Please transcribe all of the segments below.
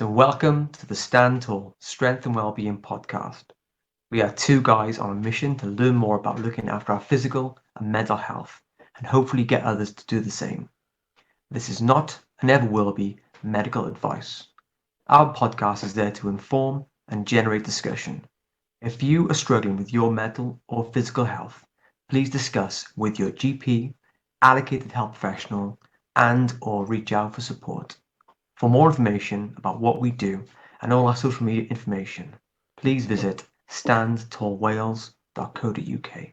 So, welcome to the Stand Tall Strength and Wellbeing podcast. We are two guys on a mission to learn more about looking after our physical and mental health and hopefully get others to do the same. This is not and never will be medical advice. Our podcast is there to inform and generate discussion. If you are struggling with your mental or physical health, please discuss with your GP, allocated health professional, and/or reach out for support. For more information about what we do and all our social media information, please visit standtallwales.co.uk.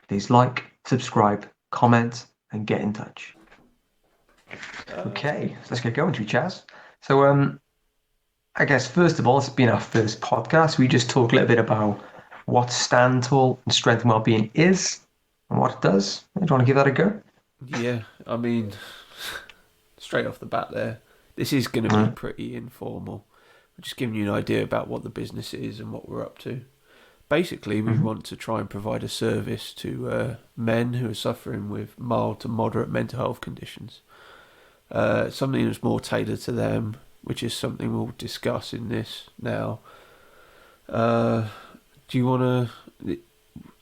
Please like, subscribe, comment, and get in touch. Okay, so let's get going, to Chaz. So, I guess first of all, it's been our first podcast. We just talk a little bit about what Stand Tall and Strength and Wellbeing is and what it does. Do you want to give that a go? Yeah, I mean, straight off the bat there, this is going to be pretty informal. We're just giving you an idea about what the business is and what we're up to. Basically, we want to try and provide a service to men who are suffering with mild to moderate mental health conditions. Something that's more tailored to them, which is something we'll discuss in this now. Do you want to...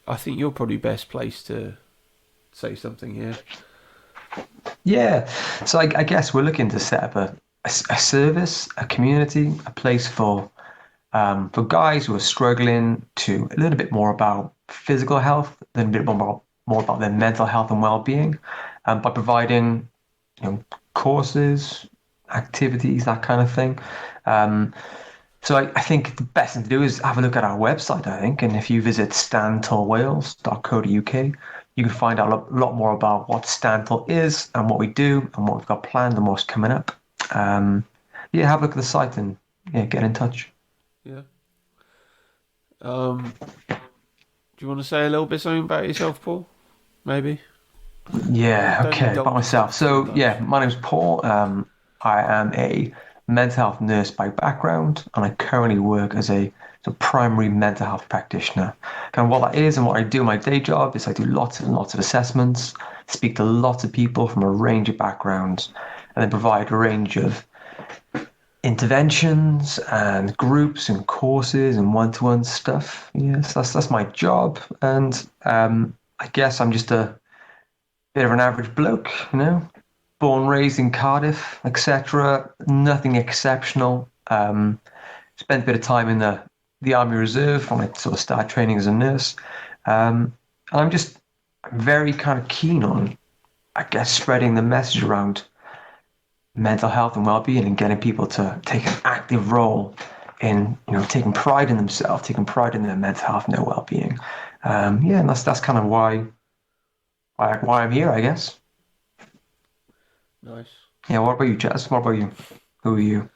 I think you're probably best placed to say something here. Yeah, so I guess we're looking to set up a service, a community, a place for guys who are struggling to a little bit more about physical health, then a bit more about their mental health and well-being, by providing courses, activities, that kind of thing. So I think the best thing to do is have a look at our website, I think, and if you visit standtallwales.co.uk, you can find out a lot more about what Stand Tall is and what we do and what we've got planned and what's coming up. Have a look at the site and get in touch. Yeah. Do you want to say a little bit something about yourself, Paul? Maybe? Yeah, okay, about myself. So, my name's Paul. I am a mental health nurse by background, and I currently work as a primary mental health practitioner. Kind of what that is and what I do in my day job is I do lots and lots of assessments, speak to lots of people from a range of backgrounds, and then provide a range of interventions and groups and courses and one-to-one stuff. Yes, that's my job, and I guess I'm just a bit of an average bloke, born, raised in Cardiff, etc. Nothing exceptional. Spent a bit of time in the Army Reserve when I sort of started training as a nurse, and I'm very kind of keen on, I guess, spreading the message around mental health and well-being and getting people to take an active role in taking pride in themselves, taking pride in their mental health and their well-being. And that's kind of why I'm here, I guess. Nice. Yeah, what about you, Chaz? What about you? Who are you?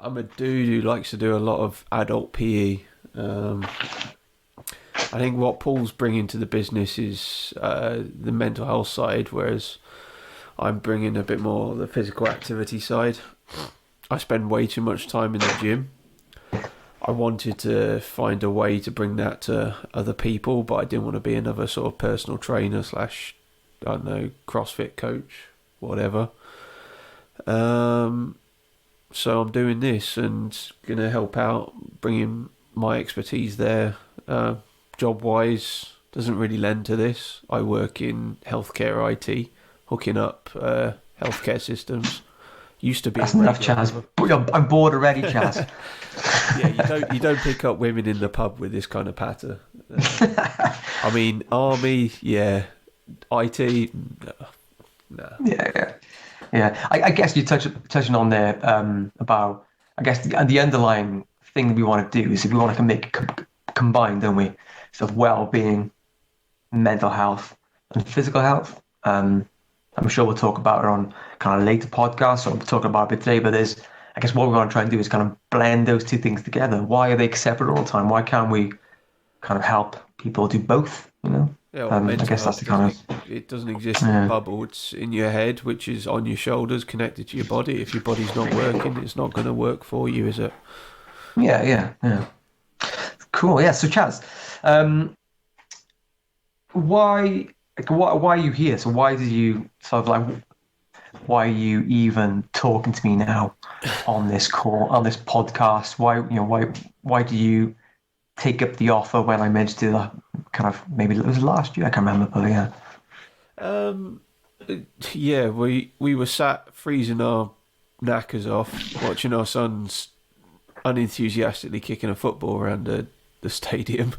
I'm a dude who likes to do a lot of adult PE. I think what Paul's bringing to the business is the mental health side, whereas I'm bringing a bit more the physical activity side. I spend way too much time in the gym. I wanted to find a way to bring that to other people, but I didn't want to be another sort of personal trainer / I don't know, CrossFit coach, whatever. So I'm doing this and going to help out, bringing my expertise there. Job-wise, doesn't really lend to this. I work in healthcare IT, hooking up healthcare systems. Used to be. That's enough, Chaz. I'm bored already, Chaz. Yeah, you don't pick up women in the pub with this kind of patter. I mean, army, yeah. IT, no. Yeah. I guess you're touching on there about, I guess, the underlying thing that we want to do is if we want to make combine, don't we? Sort of well-being, mental health, and physical health. I'm sure we'll talk about it on kind of later podcasts, or we'll talk about it today. But I guess what we want to try and do is kind of blend those two things together. Why are they separate all the time? Why can't we kind of help people do both? Yeah, I guess that's the kind of... It doesn't exist in a bubble. It's in your head, which is on your shoulders, connected to your body. If your body's not working, it's not going to work for you, is it? Yeah. Cool. Yeah. So, Chaz, why are you here? So, why did you sort of why are you even talking to me now on this call, on this podcast? Why do you take up the offer when I mentioned it kind of maybe it was last year, I can't remember, but yeah. Um, yeah, we were sat freezing our knackers off, watching our sons unenthusiastically kicking a football around the stadium,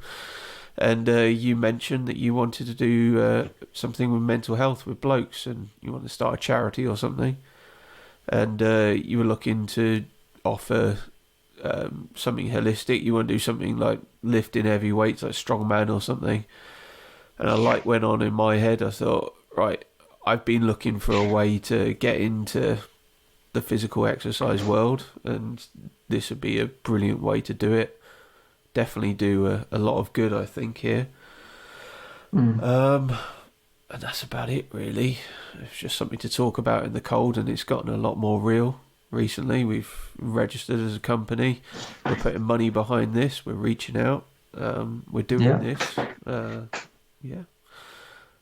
and you mentioned that you wanted to do something with mental health with blokes, and you want to start a charity or something, and you were looking to offer something holistic. You want to do something like lifting heavy weights, like strongman or something. And a light went on in my head. I thought, right, I've been looking for a way to get into the physical exercise world, and this would be a brilliant way to do it. Definitely do a lot of good, I think, here. Mm. And that's about it, really. It's just something to talk about in the cold, and it's gotten a lot more real recently. We've registered as a company. We're putting money behind this. We're reaching out. We're doing Yeah. this. Yeah.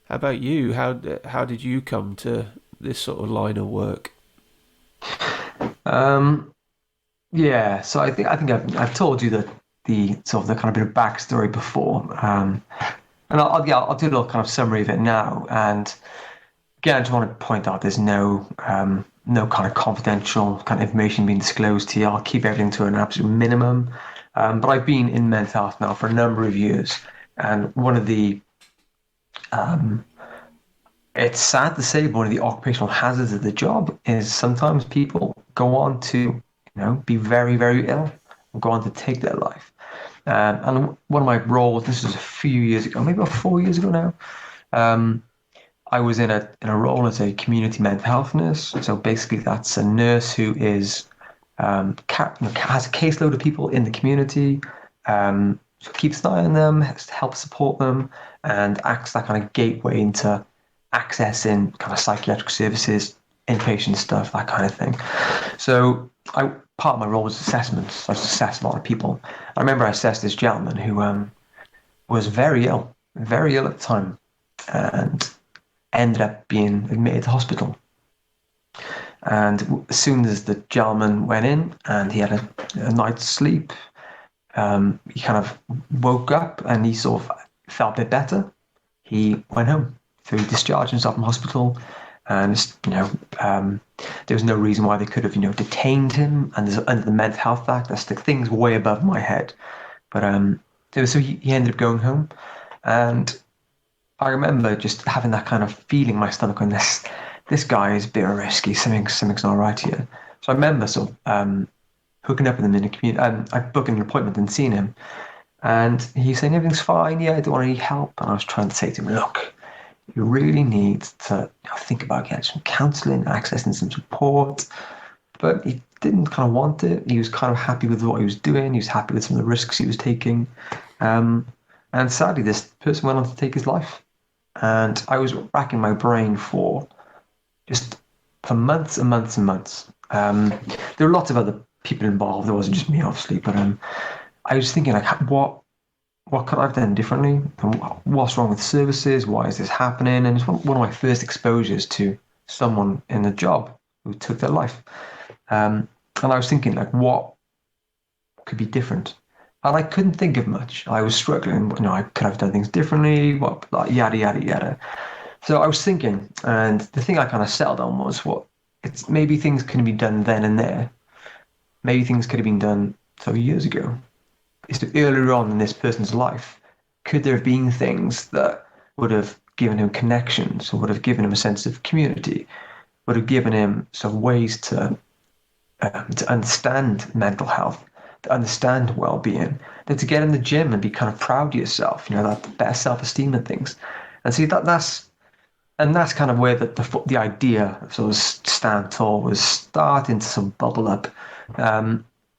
How about you? How did you come to this sort of line of work? Um, yeah. So I think I've told you the sort of the kind of bit of backstory before. And I'll do a little kind of summary of it now. And again, I just want to point out there's no kind of confidential kind of information being disclosed here. I'll keep everything to an absolute minimum. But I've been in mental health now for a number of years, and one of the um, it's sad to say, but one of the occupational hazards of the job is sometimes people go on to, be very, very ill and go on to take their life. And one of my roles, this was a few years ago, maybe about 4 years ago now. Um, I was in a role as a community mental health nurse. So basically, that's a nurse who is has a caseload of people in the community, so keeps an eye on them, helps support them, and acts that kind of gateway into accessing kind of psychiatric services, inpatient stuff, that kind of thing. So part of my role was assessments. I was assessing a lot of people. I remember I assessed this gentleman who was very ill at the time, and ended up being admitted to hospital. And as soon as the gentleman went in and he had a night's sleep, he kind of woke up and he sort of felt a bit better. He went home. So he discharged himself from hospital. And there was no reason why they could have, detained him. And under the Mental Health Act, that's the things way above my head. But so he ended up going home, and I remember just having that kind of feeling in my stomach when this guy is a bit risky. Something's not right here. So I remember sort of hooking up with him in the community. I booked an appointment and seeing him, and he's saying everything's fine. Yeah, I don't want any help. And I was trying to say to him, look, you really need to think about getting some counselling, accessing some support. But he didn't kind of want it. He was kind of happy with what he was doing. He was happy with some of the risks he was taking. And sadly, this person went on to take his life. And I was racking my brain for months and months and months. There were lots of other people involved. It wasn't just me, obviously. But I was thinking, like, what could I have done differently? And what's wrong with services? Why is this happening? And it's one of my first exposures to someone in the job who took their life. And I was thinking, like, what could be different? And I couldn't think of much. I was struggling. I could have done things differently. What, like, yada yada yada. So I was thinking, and the thing I kind of settled on was it's maybe things couldn't be done then and there. Maybe things could have been done years ago. Is that earlier on in this person's life, could there have been things that would have given him connections, or would have given him a sense of community, would have given him some ways to understand mental health, to understand well-being, then to get in the gym and be kind of proud of yourself, that better self-esteem and things. And see that's kind of where the idea of sort of stand tall was starting to sort of bubble up.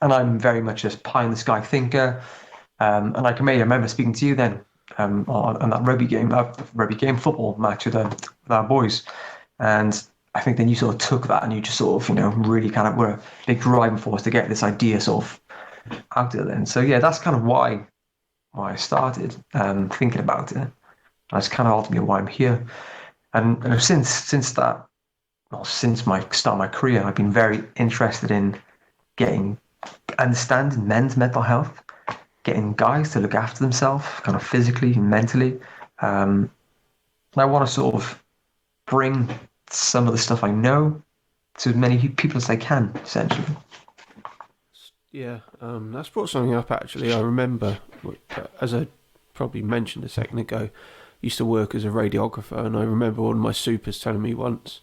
And I'm very much a pie in the sky thinker. And I remember speaking to you then on that rugby game football match with our boys. And I think then you sort of took that and you just sort of, really kind of were a big driving force to get this idea sort of out there then. So yeah, that's kind of why I started thinking about it. That's kind of ultimately why I'm here. And since that well, since my start of my career, I've been very interested in getting understanding men's mental health, getting guys to look after themselves, kind of physically and mentally. Um, and I want to sort of bring some of the stuff I know to as many people as I can, essentially. Yeah, that's brought something up actually. I remember, as I probably mentioned a second ago, used to work as a radiographer, and I remember one of my supers telling me once,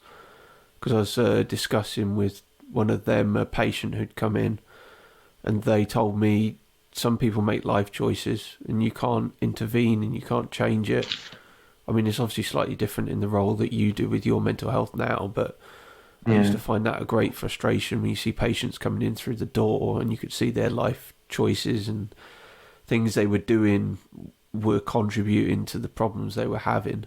because I was discussing with one of them a patient who'd come in, and they told me some people make life choices, and you can't intervene and you can't change it. I mean, it's obviously slightly different in the role that you do with your mental health now, but I used Yeah. to find that a great frustration when you see patients coming in through the door and you could see their life choices and things they were doing were contributing to the problems they were having.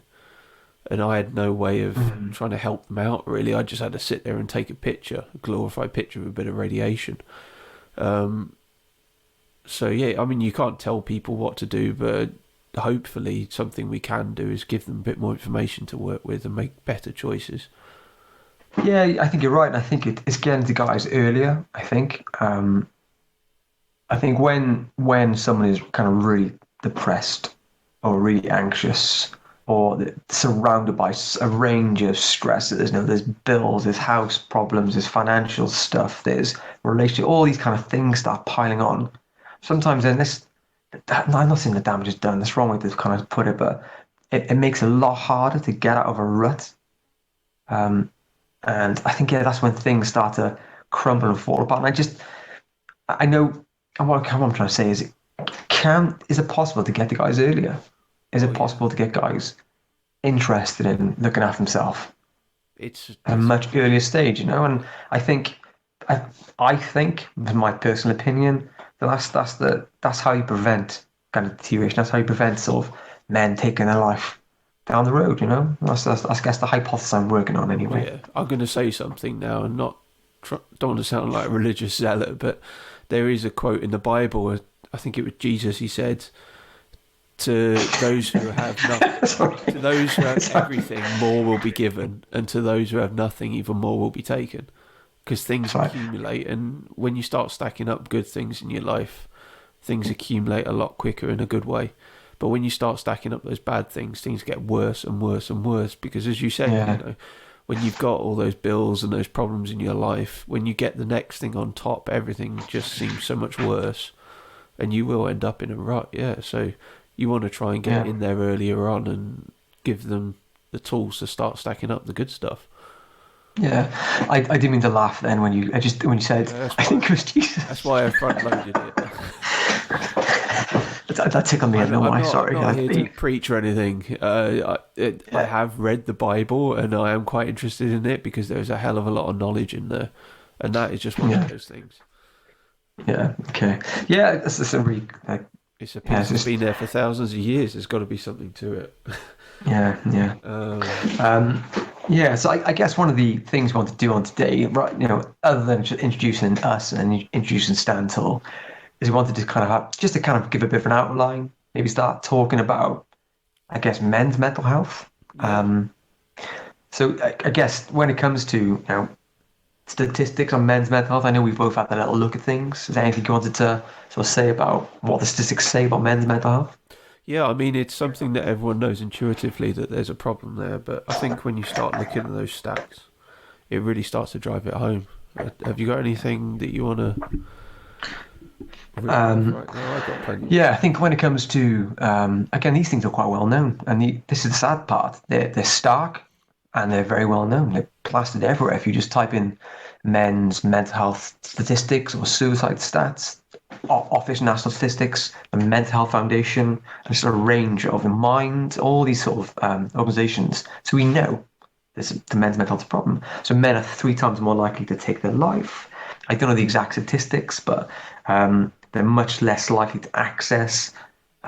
And I had no way of Mm. trying to help them out, really. I just had to sit there and take a picture, a glorified picture with a bit of radiation. Um, so, yeah, I mean, you can't tell people what to do, but hopefully something we can do is give them a bit more information to work with and make better choices. Yeah, I think you're right. And I think it's getting to guys earlier. I think when someone is kind of really depressed or really anxious or surrounded by a range of stresses, there's bills, there's house problems, there's financial stuff, there's relationship, all these kind of things start piling on. Sometimes then I'm not saying the damage is done. That's the wrong way to kind of put it, but it makes it a lot harder to get out of a rut. Um, and I think, yeah, that's when things start to crumble and fall apart. And I know, and what I'm trying to say is, is it possible to get the guys earlier? Is Oh, it yeah. possible to get guys interested in looking after themselves It's, at a it's, much earlier stage? And I think, I, I think, in my personal opinion, that's how you prevent kind of deterioration. That's how you prevent sort of men taking their life down the road. That's I guess the hypothesis I'm working on anyway. yeah. I'm going to say something now and not, don't want to sound like a religious zealot, but there is a quote in the Bible. I think it was Jesus. He said, "To those who have nothing, Sorry. to those who have Sorry. everything, more will be given, and to those who have nothing, even more will be taken." Because things Sorry. accumulate, and when you start stacking up good things in your life, things accumulate a lot quicker in a good way. But when you start stacking up those bad things get worse and worse and worse. Because as you said, Yeah. when you've got all those bills and those problems in your life, when you get the next thing on top, everything just seems so much worse, and you will end up in a rut. Yeah, so you want to try and get Yeah. in there earlier on and give them the tools to start stacking up the good stuff. Yeah, I didn't mean to laugh then when you said Yeah, that's I why think it was that's Jesus. why I front loaded it. That tickled me. I don't know I'm why. not. I'm Sorry. not here to preach or anything. I Yeah, have read the Bible and I am quite interested in it because there's a hell of a lot of knowledge in there, and that is just one of yeah, those things. yeah. Okay. Yeah, it's a really It's a yeah, piece that's been there for thousands of years. There's got to be something to it. yeah, yeah. Um, Um, yeah. So I guess one of the things we want to do on today, right? Other than just introducing us and introducing Stantle, is we wanted to kind of just to kind of give a bit of an outline, maybe start talking about, I guess, men's mental health. yeah, Um, so I guess when it comes to statistics on men's mental health, I know we've both had a little look at things. Is there anything you wanted to sort of say about what the statistics say about men's mental health? yeah. I mean, it's something that everyone knows intuitively that there's a problem there, but I think when you start looking at those stats, it really starts to drive it home. Have you got anything that you want to rip off Um, right now? I've got plenty. yeah, I think when it comes to again, these things are quite well known, and this is the sad part. They're stark, and they're very well known. They're plastered everywhere. If you just type in men's mental health statistics or suicide stats, Office National Statistics, the Mental Health Foundation, and sort of range of Mind, all these sort of organisations. So we know this the men's mental health problem. So men are 3 times more likely to take their life. I don't know the exact statistics, but they're much less likely to access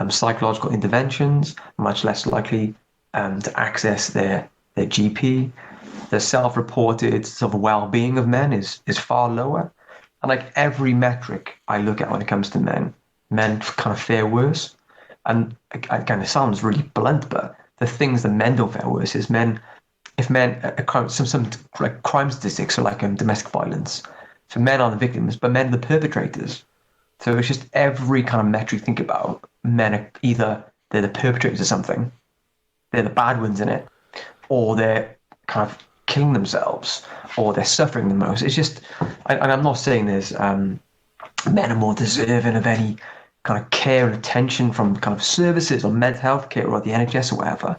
psychological interventions, much less likely to access their GP. The self-reported sort of well-being of men is far lower. And like every metric I look at when it comes to men kind of fare worse. And again, it sounds really blunt, but the things that men don't fare worse is men if men some like crime statistics are like domestic violence. So men are the victims, but men are the perpetrators. So it's just every kind of metric you think about, men are either they're the perpetrators of something, they're the bad ones in it, or they're kind of killing themselves, or they're suffering the most. It's just, and I'm not saying there's men are more deserving of any kind of care and attention from kind of services or mental health care or the NHS or whatever.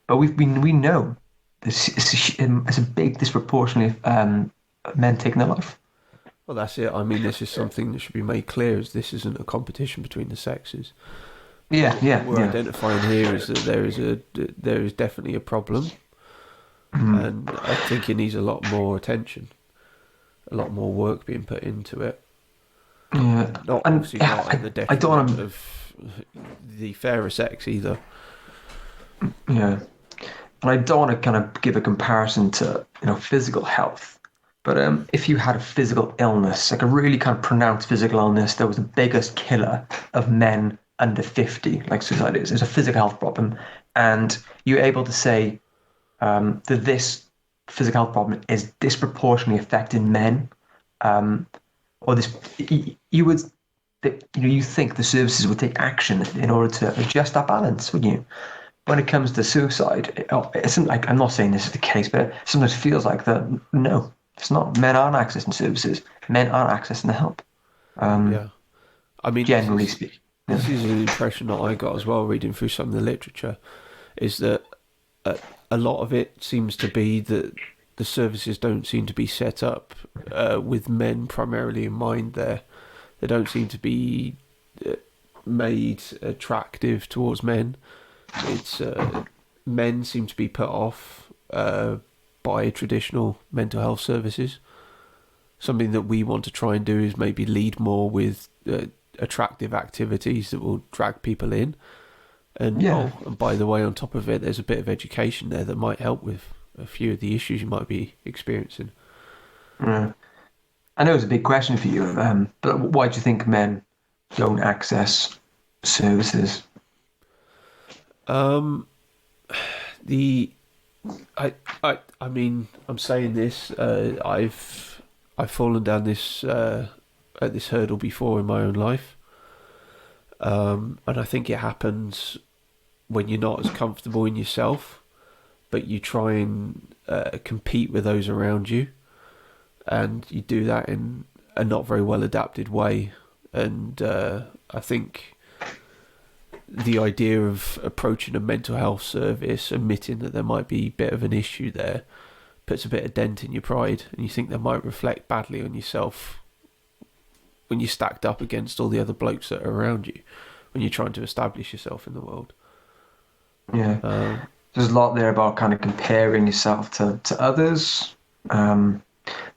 But we know it's a big disproportionately men taking their life. Well, that's it. I mean, this is something that should be made clear: is this isn't a competition between the sexes. Yeah, What yeah, we're yeah. identifying here is that there is definitely a problem, Mm. and I think it needs a lot more attention, a lot more work being put into it. Yeah, Not and obviously yeah, not at the I don't want detriment to. of the fairer sex either. Yeah, and I don't want to kind of give a comparison to physical health, but if you had a physical illness, like a really kind of pronounced physical illness that was the biggest killer of men under 50, like suicide is, it's a physical health problem, and you're able to say that this physical health problem is disproportionately affecting men, um, or this, you would, you think the services would take action in order to adjust that balance, wouldn't you? When it comes to suicide, it isn't like, I'm not saying this is the case, but it sometimes feels like that. No, it's not. Men aren't accessing services. Men aren't accessing the help. Um, Yeah, I mean, Generally speaking. Yeah. this is an impression that I got as well reading through some of the literature, is that a lot of it seems to be that the services don't seem to be set up with men primarily in mind. They don't seem to be uh, made attractive towards men. It's men seem to be put off by traditional mental health services. Something that we want to try and do is maybe lead more with attractive activities that will drag people in. And Yeah. oh, and by the way, on top of it, there's a bit of education there that might help with a few of the issues you might be experiencing. Yeah. I know it's a big question for you, but why do you think men don't access services? Um, the I mean, I'm saying this. I've fallen down this at this hurdle before in my own life, and I think it happens when you're not as comfortable in yourself, but you try and compete with those around you, and you do that in a not very well adapted way. And I think the idea of approaching a mental health service, admitting that there might be a bit of an issue there, puts a bit of dent in your pride, and you think that might reflect badly on yourself when you're stacked up against all the other blokes that are around you, when you're trying to establish yourself in the world. Yeah. Um, There's a lot there about kind of comparing yourself to others. Um,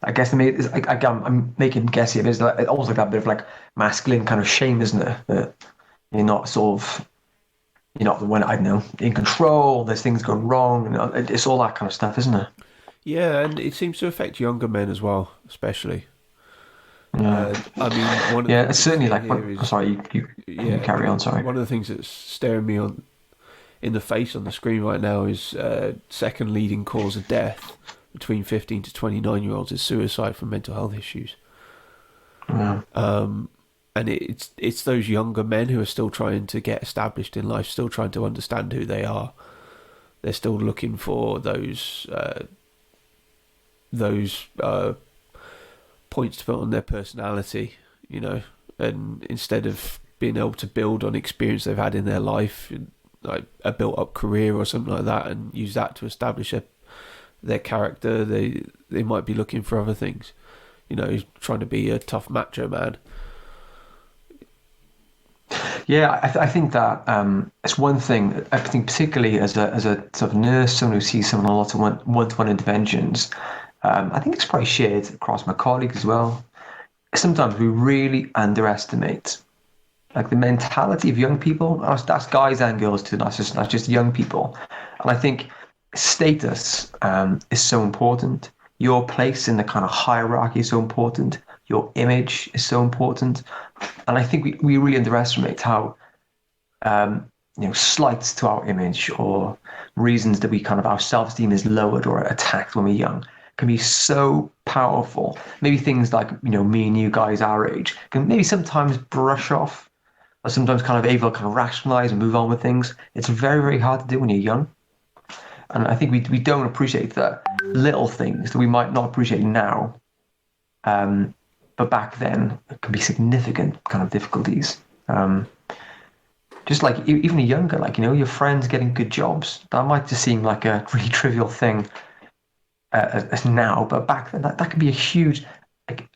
I guess I'm making guess here. There's like, almost like that bit of like masculine kind of shame, isn't it? That you're not sort of you're not the one, I don't know, in control. There's things going wrong, and it's all that kind of stuff, isn't it? yeah, and it seems to affect younger men as well, especially. Yeah, I mean, one of the yeah. things It's that's certainly seen like. here I'm is, sorry, you yeah, carry on. Sorry. one of the things that's staring me on in the face on the screen right now is second leading cause of death between 15 to 29-year-olds is suicide from mental health issues. Yeah, And it's those younger men who are still trying to get established in life, still trying to understand who they are. They're still looking for those points to put on their personality, and instead of being able to build on experience they've had in their life, like a built-up career or something like that, and use that to establish their character, they might be looking for other things. Trying to be a tough macho man. yeah. I think that it's one thing. I think particularly as a sort of nurse, someone who sees someone a lot of one-to-one interventions. I think it's probably shared across my colleagues as well. Sometimes we really underestimate like the mentality of young people. That's guys and girls too. That's just young people. And I think status is so important. Your place in the kind of hierarchy is so important. Your image is so important. And I think we really underestimate how slights to our image or reasons that we kind of our self-esteem is lowered or attacked when we're young can be so powerful. Maybe things like me and you guys our age can maybe sometimes brush off or sometimes kind of able to kind of rationalize and move on with things. It's very, very hard to do when you're young. And I think we don't appreciate the little things that we might not appreciate now. But back then, it can be significant kind of difficulties. Just like even younger, like, your friends getting good jobs. That might just seem like a really trivial thing as now, but back then, that could be a huge, like,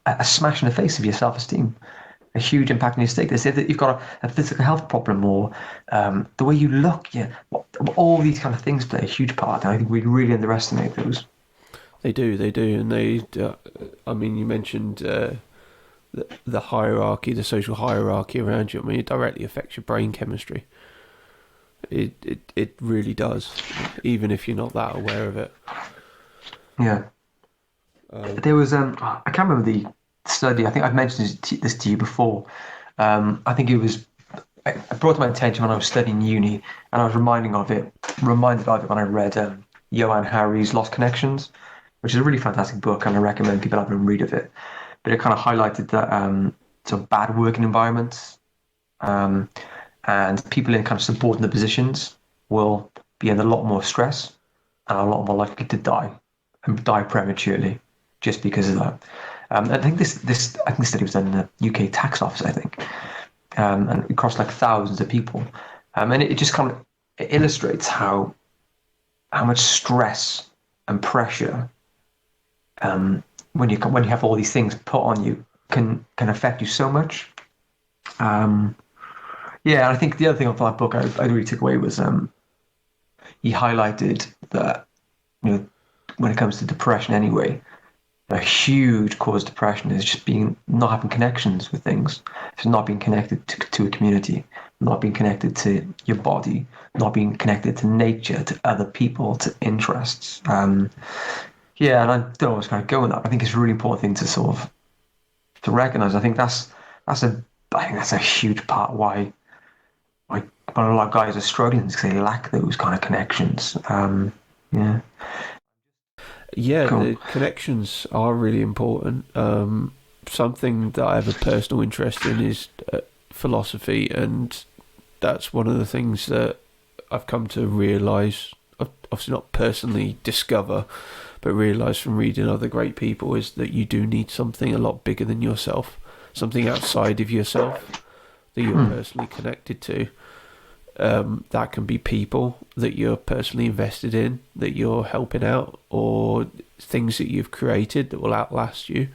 a smash in the face of your self-esteem. A huge impact on your state. They say that you've got a physical health problem or the way you look. Yeah, all these kind of things play a huge part. And I think we really underestimate those. They do, and they. I mean, you mentioned the hierarchy, the social hierarchy around you. I mean, it directly affects your brain chemistry. It really does, even if you're not that aware of it. Yeah. There was I can't remember the study. I think I've mentioned this to you before. I think it was. It brought to my attention when I was studying uni, and I was reminded of it when I read Johann Hari's Lost Connections, which is a really fantastic book, and I recommend people have a read of it. But it kind of highlighted that sort of bad working environments and people in kind of subordinate positions will be under a lot more stress and a lot more likely to die and die prematurely just because of that. I think this study was done in the UK tax office, I think, and it cost like thousands of people, and it just kind of illustrates how much stress and pressure when you have all these things put on you can affect you so much. Yeah, I think the other thing from that book I really took away was he highlighted that when it comes to depression anyway, a huge cause of depression is just not having connections with things. It's not being connected to a community, not being connected to your body, not being connected to nature, to other people, to interests. Yeah, and I don't know what's kind of going up. I think it's a really important thing to sort of to recognize. I think that's a huge part why a lot of guys are struggling because they lack those kind of connections. Yeah. Yeah, Cool. the connections are really important. Something that I have a personal interest in is philosophy, and that's one of the things that I've come to realise, obviously not personally discover, but realise from reading other great people, is that you do need something a lot bigger than yourself, something outside of yourself that you're personally connected to. That can be people that you're personally invested in, that you're helping out, or things that you've created that will outlast you.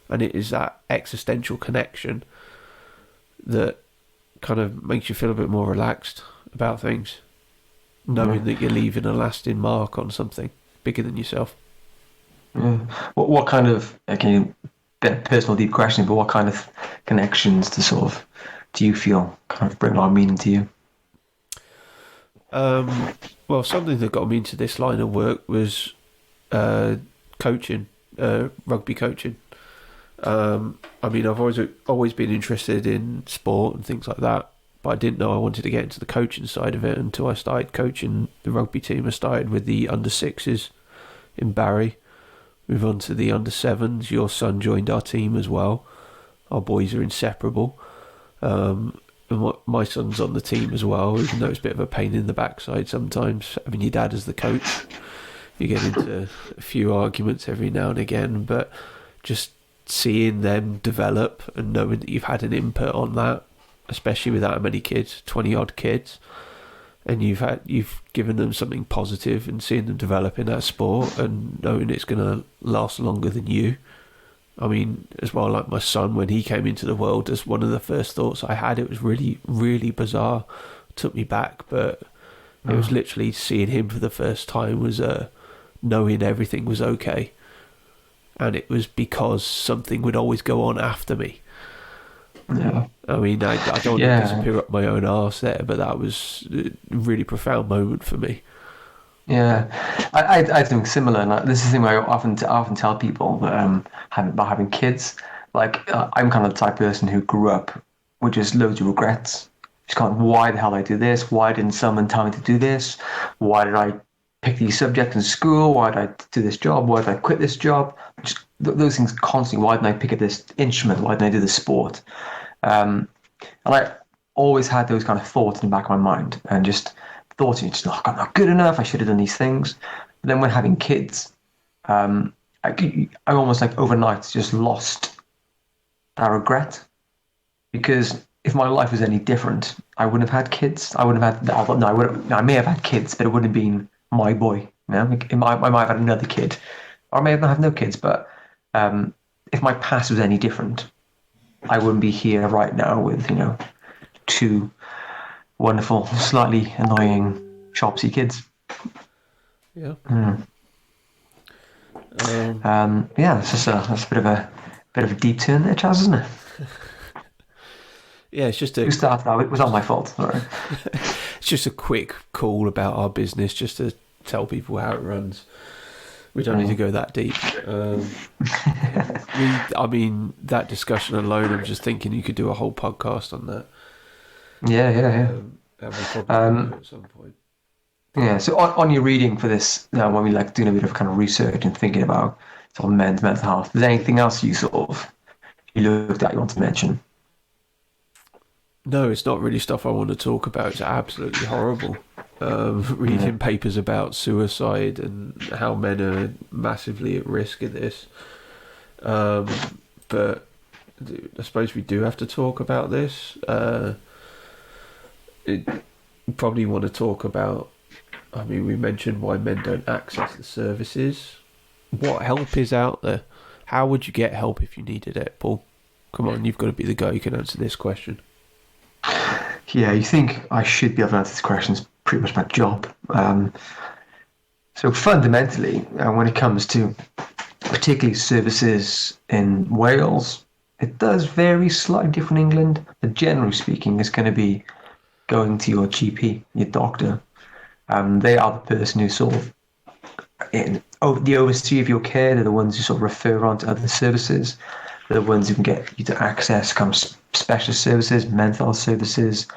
And it is that existential connection that kind of makes you feel a bit more relaxed about things, knowing that you're leaving a lasting mark on something bigger than yourself. Yeah. What kind of, again, bit of personal deep question, but what kind of connections do you feel kind of bring a lot of meaning to you? Well, something that got me into this line of work was coaching, rugby coaching. I mean, I've always been interested in sport and things like that, but I didn't know I wanted to get into the coaching side of it until I started coaching the rugby team. I started with the under sixes in Barry, moved on to the under sevens. Your son joined our team as well. Our boys are inseparable. And my son's on the team as well, even though it's a bit of a pain in the backside sometimes having your dad as the coach. You get into a few arguments every now and again, but just seeing them develop and knowing that you've had an input on that, especially with that many kids, 20 odd kids, and you've given them something positive and seeing them develop in that sport and knowing it's going to last longer than you. I mean, as well, like my son, when he came into the world, as one of the first thoughts I had, it was really, really bizarre. It took me back, but it was literally seeing him for the first time was knowing everything was okay. And it was because something would always go on after me. Yeah. I mean, I don't want to disappear up my own arse there, but that was a really profound moment for me. Yeah, I think similar, and this is the thing I often tell people that about having kids. Like I'm kind of the type of person who grew up with just loads of regrets, Just kind of, why the hell did I do this? Why didn't someone tell me to do this? Why did I pick these subjects in school? Why did I do this job? Why did I quit this job? Just those things constantly. Why didn't I pick up this instrument? Why didn't I do this sport? And I always had those kind of thoughts in the back of my mind, and just thoughts, just I'm not good enough. I should have done these things. But then when having kids, I almost like overnight just lost that regret, because if my life was any different, I wouldn't have had kids. I wouldn't have had. No, I may have had kids, but it wouldn't have been my boy. You know, I might have had another kid, or I may have not had no kids. But if my past was any different, I wouldn't be here right now with two wonderful, slightly annoying Shopsy kids. Yeah. Yeah, that's a bit of a deep turn there, Chaz, isn't it? Yeah, it's just a. Who started that? It was not my fault. Sorry. It's just a quick call about our business, just to tell people how it runs. We don't need to go that deep. I mean, that discussion alone, I'm just thinking you could do a whole podcast on that. Yeah. And we'll probably do it at some point. Yeah. So on your reading for this, when we like doing a bit of kind of research and thinking about sort of men's mental health, is there anything else you looked at you want to mention? No, it's not really stuff I want to talk about. It's absolutely horrible. Reading papers about suicide and how men are massively at risk in this. But I suppose we do have to talk about this. We probably want to talk about, I mean, we mentioned why men don't access the services. What help is out there? How would you get help if you needed it, Paul? Come on, you've got to be the guy who can answer this question. Yeah, you think I should be able to answer this question. It's pretty much my job. So fundamentally, when it comes to particularly services in Wales, it does vary slightly different in England, but generally speaking, it's going to be going to your GP, your doctor. They are the person who sort of the overseer of your care. They're the ones who sort of refer on to other services. They're the ones who can get you to access kind of specialist services, mental health services.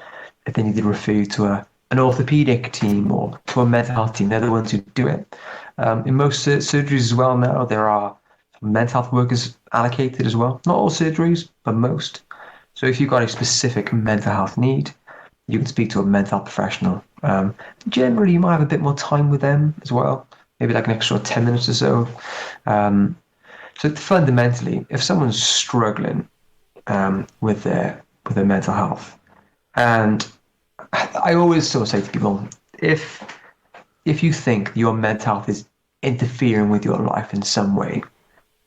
If they need to refer you to an orthopedic team or to a mental health team, they're the ones who do it. In most surgeries as well now, there are mental health workers allocated as well. Not all surgeries, but most. So if you've got a specific mental health need, you can speak to a mental health professional. Generally, you might have a bit more time with them as well, maybe like an extra 10 minutes or so. So fundamentally, if someone's struggling with their mental health, and I always sort of say to people, if you think your mental health is interfering with your life in some way,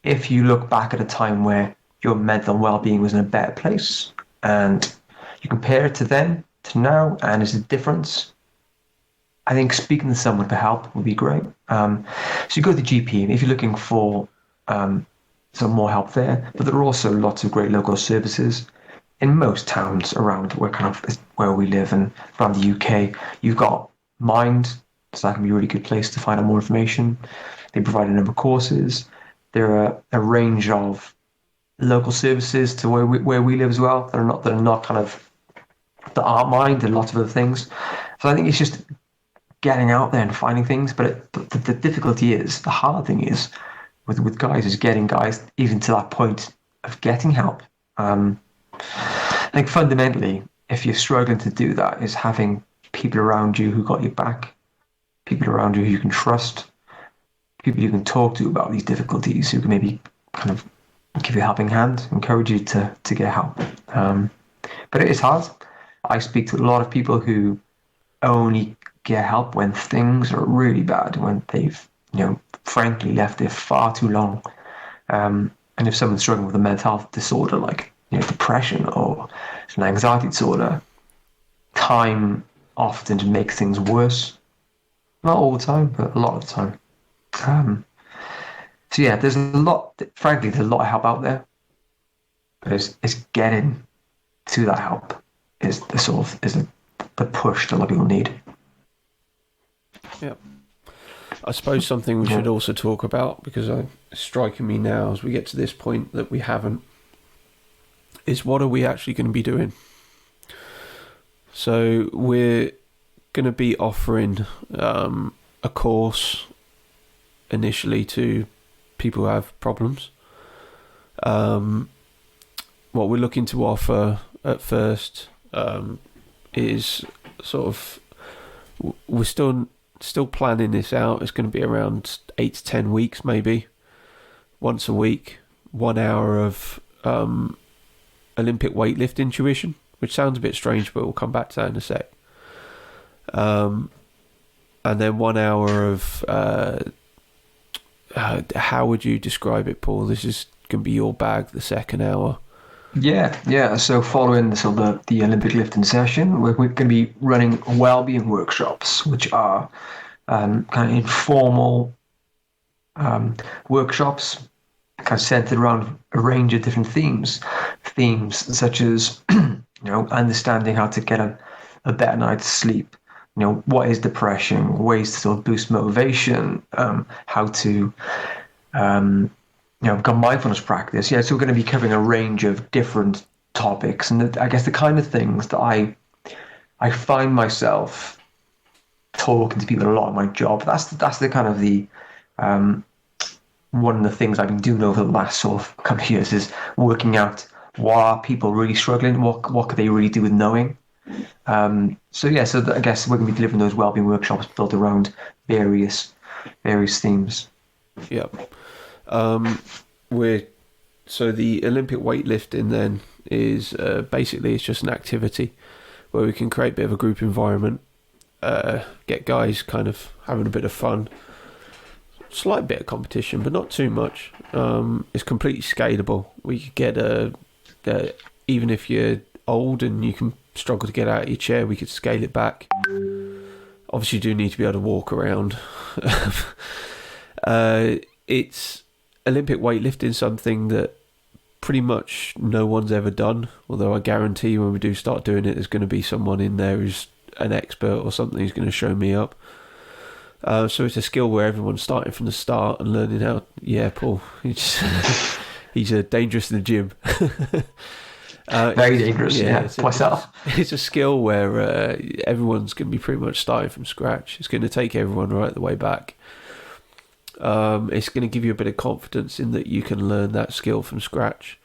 if you look back at a time where your mental well-being was in a better place, and you compare it to then to now, and there's a difference, I think speaking to someone for help would be great. So you go to the GP, and if you're looking for some more help there, but there are also lots of great local services in most towns around where we live and around the UK. You've got Mind, so that can be a really good place to find out more information. They provide a number of courses. There are a range of local services to where we live as well that are not kind of that aren't Mind and lots of other things. So I think it's just getting out there and finding things. But the difficulty is, the hard thing is with guys is getting guys even to that point of getting help. I think fundamentally, if you're struggling to do that, is having people around you who got your back, people around you who you can trust, people you can talk to about these difficulties, who can maybe kind of give you a helping hand, encourage you to get help. But it is hard. I speak to a lot of people who only get help when things are really bad, when they've, frankly left it far too long. And if someone's struggling with a mental health disorder like depression or an anxiety disorder, time often makes things worse. Not all the time, but a lot of the time. So yeah, there's a lot. Frankly, there's a lot of help out there, but it's getting to that help is the push that a lot of people need. Yeah. I suppose something we should also talk about, because it's striking me now as we get to this point that we haven't, is what are we actually going to be doing? So we're going to be offering a course initially to people who have problems. What we're looking to offer at first is sort of, we're still planning this out. It's going to be around 8 to 10 weeks, maybe once a week, 1 hour of Olympic weightlifting tuition, which sounds a bit strange, but we'll come back to that in a sec. And then 1 hour of how would you describe it, Paul? This is going to be your bag, the second hour. Yeah. So following the Olympic lifting session, we're going to be running wellbeing workshops, which are kind of informal workshops, kind of centered around a range of different themes. Themes such as understanding how to get a better night's sleep. What is depression? Ways to sort of boost motivation. How to become mindfulness practice. Yeah, so we're going to be covering a range of different topics, and I guess the kind of things that I find myself talking to people a lot in my job. That's the kind of the one of the things I've been doing over the last sort of couple of years is working out what are people really struggling, what could they really do with knowing. So I guess we're going to be delivering those wellbeing workshops built around various themes. Yeah. So the Olympic weightlifting then is basically it's just an activity where we can create a bit of a group environment, get guys kind of having a bit of fun, slight bit of competition, but not too much. It's completely scalable. We could get even if you're old and you can struggle to get out of your chair, we could scale it back. Obviously, you do need to be able to walk around. It's Olympic weightlifting, something that pretty much no one's ever done. Although I guarantee when we do start doing it, there's going to be someone in there who's an expert or something who's going to show me up. So it's a skill where everyone's starting from the start and learning how. Yeah, Paul, he's dangerous in the gym. Very dangerous. Yeah, myself. It's a skill where everyone's going to be pretty much starting from scratch. It's going to take everyone right the way back. It's going to give you a bit of confidence in that you can learn that skill from scratch.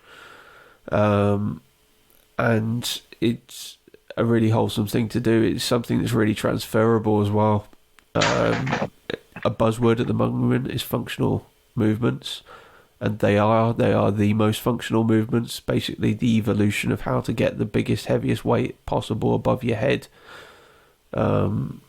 And it's a really wholesome thing to do. It's something that's really transferable as well. A buzzword at the moment is functional movements, and they are the most functional movements. Basically, the evolution of how to get the biggest, heaviest weight possible above your head, and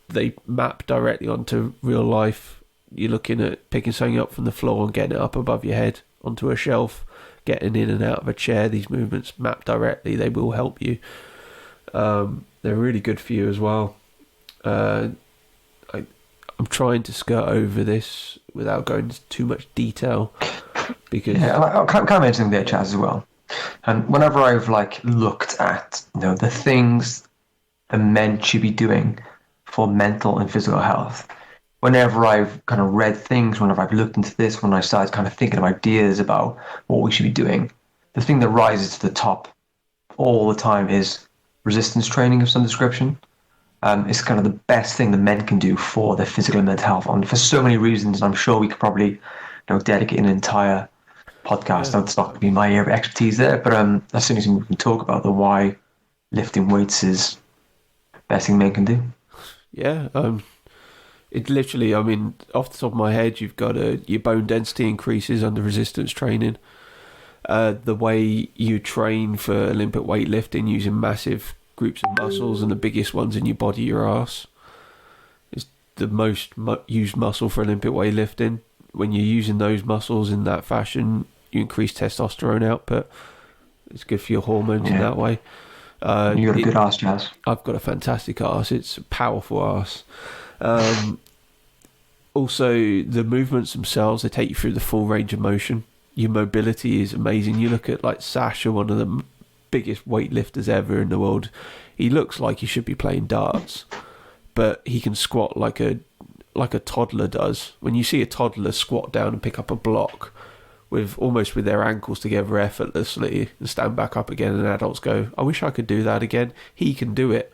they map directly onto real life. You're looking at picking something up from the floor and getting it up above your head onto a shelf, getting in and out of a chair. These movements map directly. They will help you. They're really good for you as well. I'm trying to skirt over this without going into too much detail because can I mention there, Chaz, as well? And whenever I've looked at the things the men should be doing for mental and physical health, whenever I've kind of read things, whenever I've looked into this, when I started kind of thinking of ideas about what we should be doing, the thing that rises to the top all the time is resistance training of some description. It's kind of the best thing that men can do for their physical and mental health, and for so many reasons. I'm sure we could probably dedicate an entire podcast. Yeah. That's not going to be my area of expertise there, but that's certainly something we can talk about, the why lifting weights is the best thing men can do. Yeah, it literally, I mean, off the top of my head, you've got your bone density increases under resistance training. The way you train for Olympic weightlifting using massive groups of muscles, and the biggest ones in your body, your arse, is the most used muscle for Olympic weightlifting. When you're using those muscles in that fashion, you increase testosterone output. It's good for your hormones in that way. You got a good arse, Chaz. I've got a fantastic arse. It's a powerful arse. Also, the movements themselves, they take you through the full range of motion. Your mobility is amazing. You look at Sasha, one of the biggest weightlifters ever in the world. He looks like he should be playing darts, but he can squat like a toddler does. When you see a toddler squat down and pick up a block with their ankles together effortlessly and stand back up again, and adults go, I wish I could do that again. He can do it.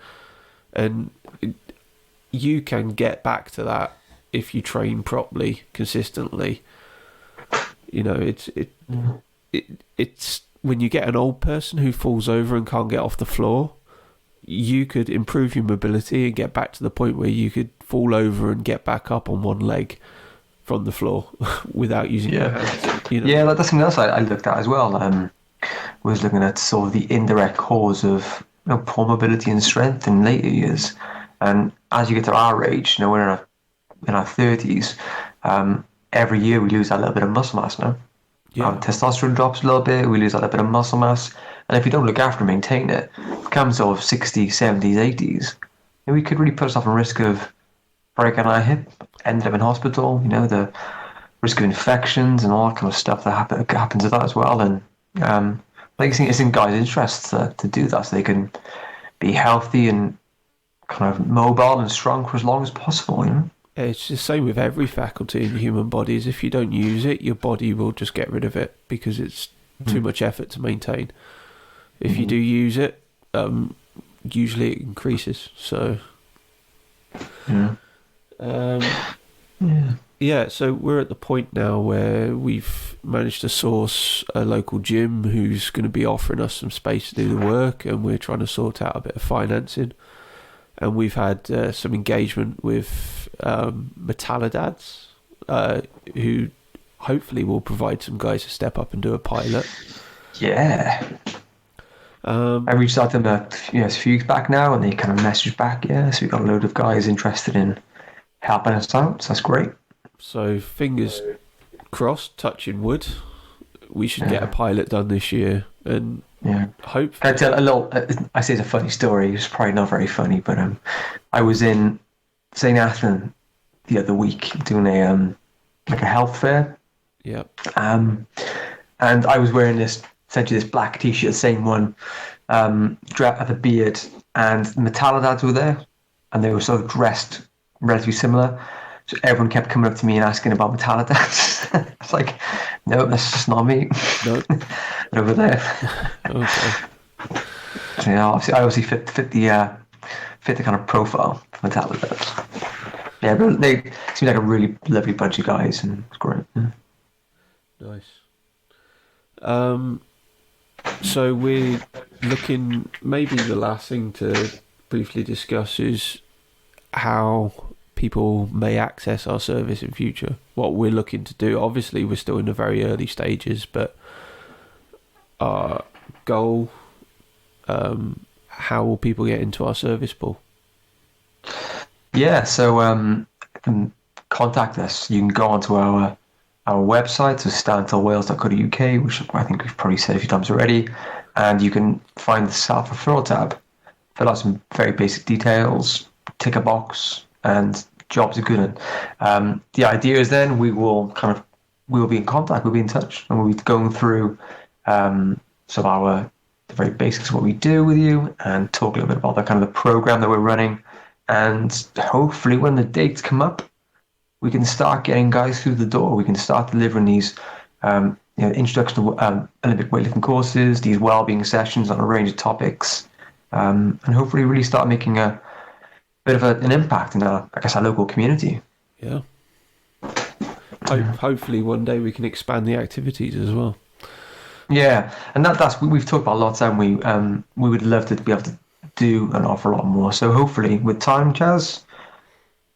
And you can get back to that if you train properly, consistently. You know, it's when you get an old person who falls over and can't get off the floor, you could improve your mobility and get back to the point where you could fall over and get back up on one leg from the floor without using your hands. You know? Yeah, that's something else I looked at as well. Was looking at sort of the indirect cause of poor mobility and strength in later years. And as you get to our age, we're in our 30s, every year we lose that little bit of muscle mass now. Yeah. Testosterone drops a little bit, we lose that little bit of muscle mass. And if you don't look after and maintain it, comes sort of 60s, 70s, 80s, we could really put ourselves at risk of breaking our hip, ending up in hospital, the risk of infections and all that kind of stuff that happens with that as well. And it's in guys' interests to do that so they can be healthy and kind of mobile and strong for as long as possible, It's the same with every faculty in human bodies. If you don't use it, your body will just get rid of it because it's too much effort to maintain. If you do use it, usually it increases. So, so we're at the point now where we've managed to source a local gym who's going to be offering us some space to do the work, and we're trying to sort out a bit of financing. And we've had some engagement with Metalladads, who hopefully will provide some guys to step up and do a pilot. Yeah. I reached out to them a few weeks back now, and they kind of messaged back. Yeah, so we've got a load of guys interested in helping us out. So that's great. So fingers crossed, touching wood, we should get a pilot done this year, and hopefully. Can I tell a little? I say it's a funny story. It's probably not very funny, but I was in St. Athan the other week doing a health fair. Yeah. And I was wearing essentially this black T-shirt, same one, at the beard, and the Metalladads were there, and they were sort of dressed relatively similar. So everyone kept coming up to me and asking about Metalladads. I was like, no, that's just not me. No. They're over there. Okay. So, I obviously fit the kind of profile for Metalladads. Yeah, but they seem like a really lovely bunch of guys, and it's great. Yeah. Nice. So we're looking, maybe the last thing to briefly discuss is how people may access our service in future, what we're looking to do. Obviously we're still in the very early stages, but our goal, how will people get into our service, Paul? Yeah, so you can contact us. You can go onto our website, so stantonwales.co.uk, which I think we've probably said a few times already, and you can find the self-referral tab, fill out some very basic details, tick a box, and jobs are good. And the idea is then we'll be in contact, we'll be in touch, and we'll be going through some of the very basics of what we do with you, and talk a little bit about the kind of the program that we're running, and hopefully when the dates come up, we can start getting guys through the door. We can start delivering these introduction to Olympic weightlifting courses, these wellbeing sessions on a range of topics, and hopefully really start making a bit of an impact in our local community. Yeah. Hopefully one day we can expand the activities as well. Yeah, and that's we've talked about lots, and we would love to be able to do and offer a lot more. So hopefully with time, Chaz,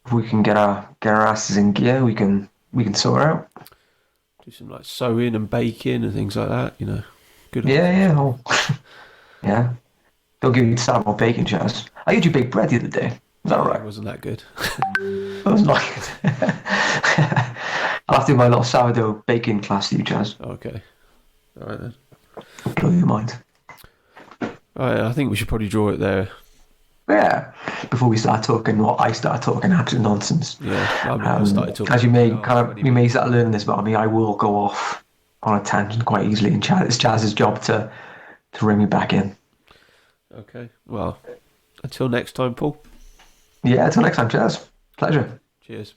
if we can get our asses in gear, we can sort it out. Do some like sewing and baking and things like that, Good. Yeah. Yeah. Don't give me salad or bacon, Chaz. I ate you baked bread the other day. Is that right? It wasn't that good. It was not good. I'll have to do my little sourdough bacon class to you, Chaz. Okay. All right then. Blow your mind. All right, I think we should probably draw it there. Yeah, before we start talking, or I start talking absolute nonsense. Yeah, I started talking. As you may start learning this about me, I will go off on a tangent quite easily, and it's Chaz's job to ring me back in. Okay, well, until next time, Paul. Yeah, until next time, Chaz. Pleasure. Cheers.